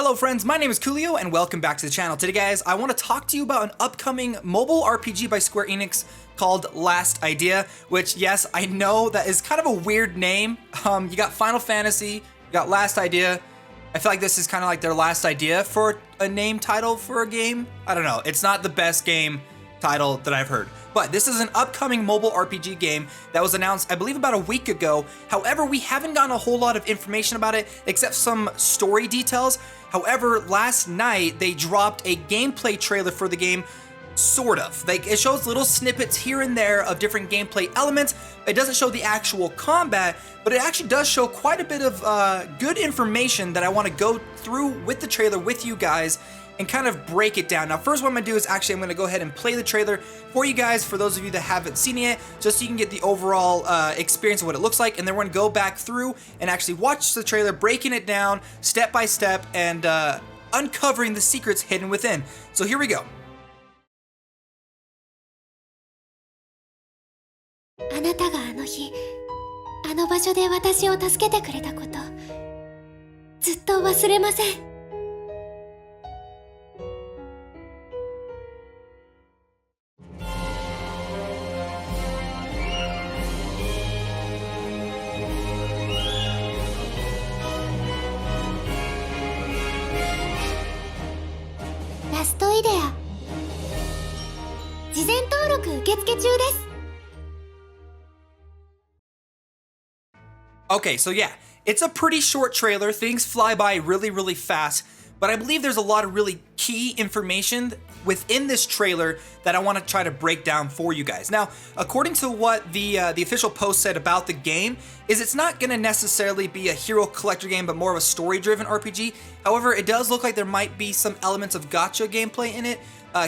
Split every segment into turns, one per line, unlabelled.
Hello friends, my name is Koolio and welcome back to the channel. Today guys, I want to talk to you about an upcoming mobile RPG by Square-Enix called Last Idea, which yes, I know that is kind of a weird name. You got Final Fantasy, you got Last Idea. I feel like this is kind of like their last idea for a name title for a game. I don't know, it's not the best game title that I've heard. But this is an upcoming mobile RPG game that was announced, I believe, about a week ago. However, we haven't gotten a whole lot of information about it except some story details. However, last night they dropped a gameplay trailer for the game, sort of. Like, it shows little snippets here and there of different gameplay elements. It doesn't show the actual combat, but it actually does show quite a bit of good information that I want to go through with the trailer with you guys and kind of break it down. Now, first what I'm gonna do is actually I'm gonna go ahead and play the trailer for you guys, for those of you that haven't seen it yet, just so you can get the overall experience of what it looks like, and then we're gonna go back through and actually watch the trailer, breaking it down step by step and uncovering the secrets hidden within. So here we go.
あなたがあの日、あの場所で私を助けてくれたこと、ずっと忘れません。 ラストイデア事前登録受付中です。
Okay, so yeah, it's a pretty short trailer. Things fly by really fast, but I believe there's a lot of really key information within this trailer that I want to try to break down for you guys. Now, according to what the official post said about the game, is it's not going to necessarily be a hero collector game, but more of a story-driven RPG. However, it does look like there might be some elements of gacha gameplay in it,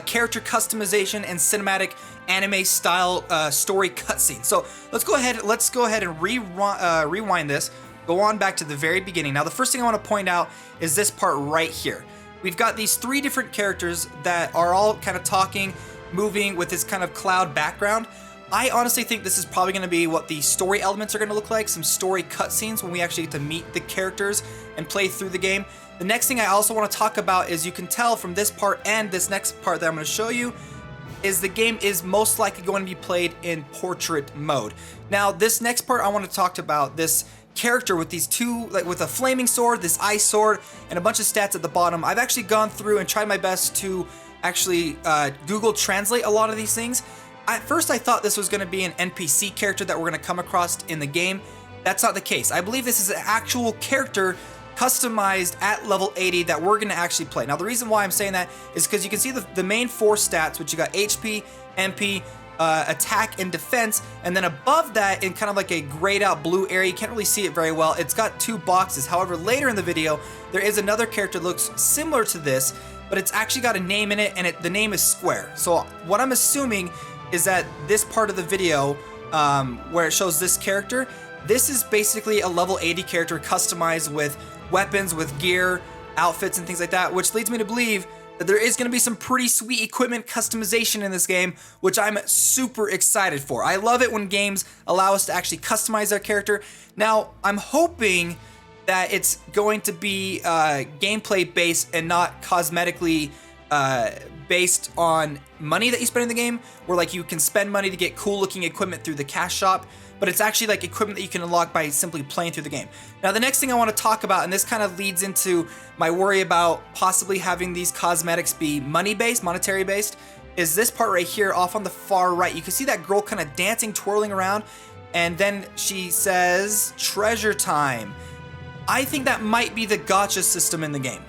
character customization, and cinematic anime-style story cutscenes. So let's go ahead and rewind this. Go on back to the very beginning. Now, the first thing I want to point out is this part right here. We've got these three different characters that are all kind of talking, moving with this kind of cloud background. I honestly think this is probably going to be what the story elements are going to look like, some story cutscenes when we actually get to meet the characters and play through the game. The next thing I also want to talk about is, you can tell from this part and this next part that I'm going to show you, is the game is most likely going to be played in portrait mode. Now, this next part I want to talk about this character with these two, like with a flaming sword, this ice sword, and a bunch of stats at the bottom. I've actually gone through and tried my best to actually Google Translate a lot of these things. At first I thought this was going to be an NPC character that we're going to come across in the game. That's not the case. I believe this is an actual character customized at level 80 that we're going to actually play. Now, the reason why I'm saying that is because you can see the main four stats, which you got HP, MP, attack, and defense, and then above that, in kind of like a grayed out blue area, you can't really see it very well, it's got two boxes. However, later in the video, there is another character that looks similar to this, but it's actually got a name in it, and the name is Square. So what I'm assuming is that this part of the video, where it shows this character, this is basically a level 80 character customized with weapons, with gear, outfits, and things like that, which leads me to believe that there is going to be some pretty sweet equipment customization in this game, which I'm super excited for. I love it when games allow us to actually customize our character. Now, I'm hoping that it's going to be gameplay based and not cosmetically based on money that you spend in the game, where like you can spend money to get cool looking equipment through the cash shop, but it's actually like equipment that you can unlock by simply playing through the game. Now, the next thing I want to talk about, and this kind of leads into my worry about possibly having these cosmetics be money-based, monetary-based, is this part right here off on the far right. You can see that girl kind of dancing, twirling around, and then she says, treasure time. I think that might be the gacha system in the game.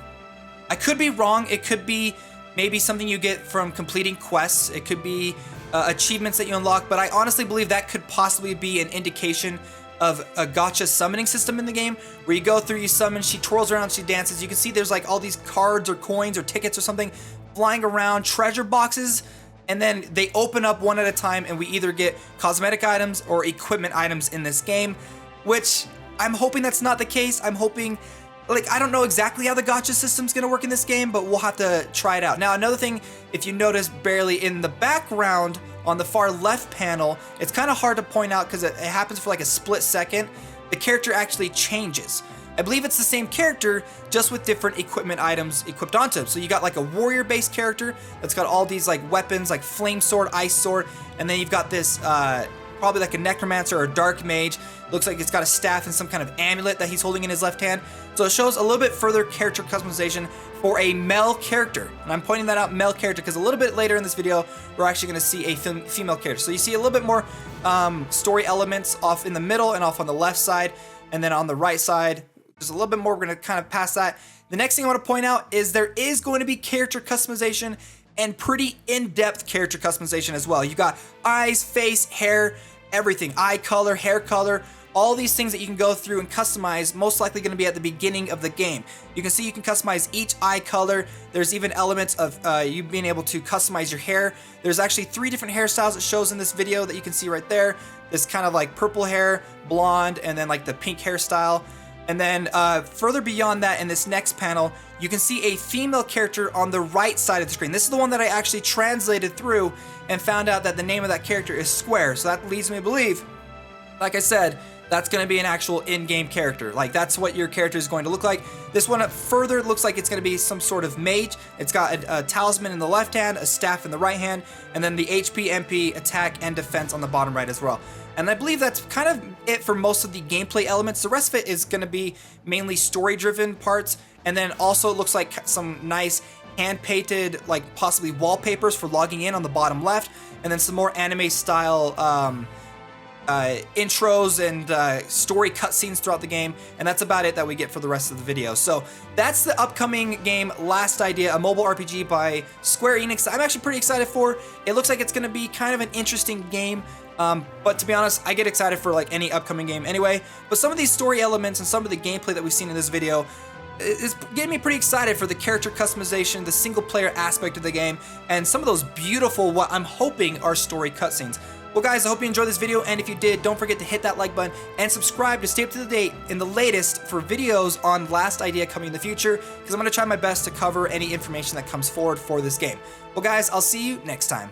I could be wrong. It could be maybe something you get from completing quests. It could be achievements that you unlock, but I honestly believe that could possibly be an indication of a gacha summoning system in the game, where you go through, you summon, she twirls around, she dances. You can see there's like all these cards or coins or tickets or something flying around, treasure boxes, and then they open up one at a time, and we either get cosmetic items or equipment items in this game, which I'm hoping that's not the case. I'm hoping, like, I don't know exactly how the gacha system's gonna work in this game, but we'll have to try it out. Now, another thing, if you notice barely in the background on the far left panel, it's kind of hard to point out because it happens for like a split second. The character actually changes. I believe it's the same character, just with different equipment items equipped onto him. So you got like a warrior-based character that's got all these like weapons, like flame sword, ice sword, and then you've got this probably like a necromancer or a dark mage. Looks like it's got a staff and some kind of amulet that he's holding in his left hand. So it shows a little bit further character customization for a male character. And I'm pointing that out, male character, because a little bit later in this video, we're actually going to see a female character. So you see a little bit more story elements off in the middle and off on the left side. And then on the right side, there's a little bit more. We're going to kind of pass that. The next thing I want to point out is there is going to be character customization and pretty in-depth character customization as well. You got eyes, face, hair, everything, eye color, hair color, all these things that you can go through and customize, most likely going to be at the beginning of the game. You can see you can customize each eye color. There's even elements of you being able to customize your hair. There's actually 3 different hairstyles it shows in this video that you can see right there. This kind of like purple hair, blonde, and then like the pink hairstyle. And then further beyond that, in this next panel, you can see a female character on the right side of the screen. This is the one that I actually translated through and found out that the name of that character is Square. So that leads me to believe, like I said, that's going to be an actual in-game character. Like, that's what your character is going to look like. This one further looks like it's going to be some sort of mage. It's got a talisman in the left hand, a staff in the right hand, and then the HP, MP, attack, and defense on the bottom right as well. And I believe that's kind of it for most of the gameplay elements. The rest of it is going to be mainly story-driven parts, and then also it looks like some nice hand-painted, like possibly wallpapers for logging in on the bottom left, and then some more anime-style intros and story cutscenes throughout the game, and that's about it that we get for the rest of the video. So that's the upcoming game, Last Idea, a mobile RPG by Square-Enix. I'm actually pretty excited for. It looks like it's going to be kind of an interesting game. But to be honest, I get excited for like any upcoming game anyway. But some of these story elements and some of the gameplay that we've seen in this video is getting me pretty excited for the character customization, the single player aspect of the game, and some of those beautiful, what I'm hoping are story cutscenes. Well guys, I hope you enjoyed this video, and if you did, don't forget to hit that like button and subscribe to stay up to the date in the latest for videos on Last Idea coming in the future, because I'm going to try my best to cover any information that comes forward for this game. Well guys, I'll see you next time.